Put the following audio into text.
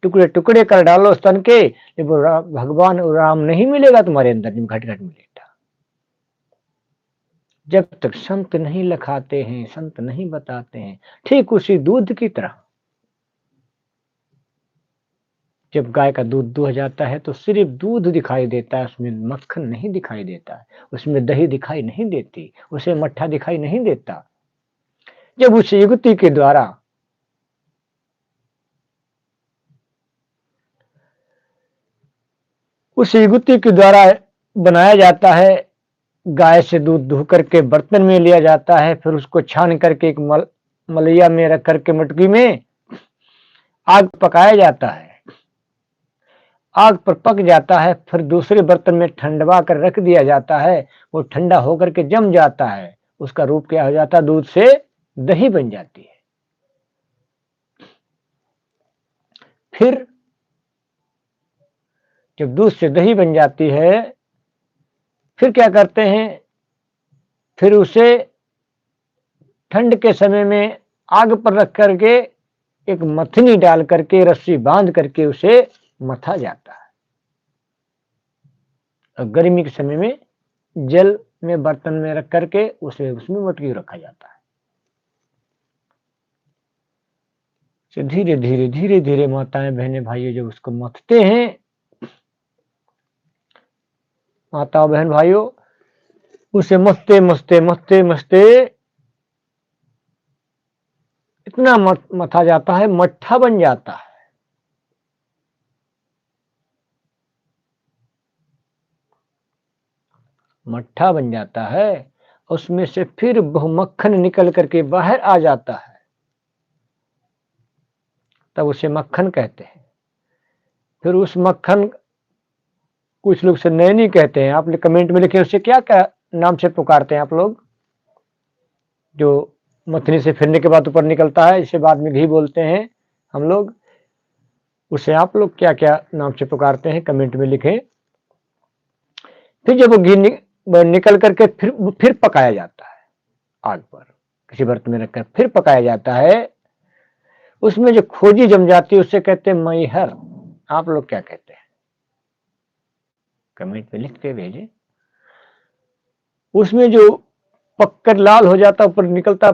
टुकड़े टुकड़े कर डालो स्तन के, जब भगवान राम नहीं मिलेगा तुम्हारे अंदर, जब घट घट मिलेगा। जब तक संत नहीं लखाते हैं, संत नहीं बताते हैं, ठीक उसी दूध की तरह जब गाय का दूध दुह जाता है तो सिर्फ दूध दिखाई देता है, उसमें मक्खन नहीं दिखाई देता है, उसमें दही दिखाई नहीं देती, उसे मट्ठा दिखाई नहीं देता। जब उस युक्ति के द्वारा बनाया जाता है, गाय से दूध दुह करके बर्तन में लिया जाता है, फिर उसको छान करके एक मलैया में रख करके मटकी में आग पकाया जाता है। आग पर पक जाता है, फिर दूसरे बर्तन में ठंडवा कर रख दिया जाता है। वो ठंडा होकर के जम जाता है, उसका रूप क्या हो जाता है, दूध से दही बन जाती है। फिर जब दूध से दही बन जाती है, फिर क्या करते हैं, फिर उसे ठंड के समय में आग पर रख करके एक मथनी डाल करके रस्सी बांध करके उसे मथा जाता है। और गर्मी के समय में जल में बर्तन में रख करके उसे उसमें मटकी रखा जाता है। धीरे धीरे धीरे धीरे माताएं बहनें भाइयों जब उसको मथते हैं, माता बहन भाइयों उसे मथते मथते मथते मथते इतना मथा जाता है, मट्ठा बन जाता है। मट्ठा बन जाता है, उसमें से फिर मक्खन निकल करके बाहर आ जाता है, तब उसे मक्खन कहते हैं। फिर उस मक्खन कुछ लोग से नैनी कहते हैं। आप कमेंट में लिखे उसे क्या क्या नाम से पुकारते हैं आप लोग, जो मथनी से फिरने के बाद ऊपर निकलता है, इसे बाद में घी बोलते हैं हम लोग, उसे आप लोग क्या क्या नाम से पुकारते हैं कमेंट में लिखें। फिर जब वो घी निकल करके फिर पकाया जाता है, आग पर किसी बर्तन में रखकर फिर पकाया जाता है, उसमें जो खोजी जम जाती है उसे कहते हैं मैहर। आप लोग क्या कहते हैं कमेंट में लिख के भेजें। उसमें जो पककर लाल हो जाता ऊपर निकलता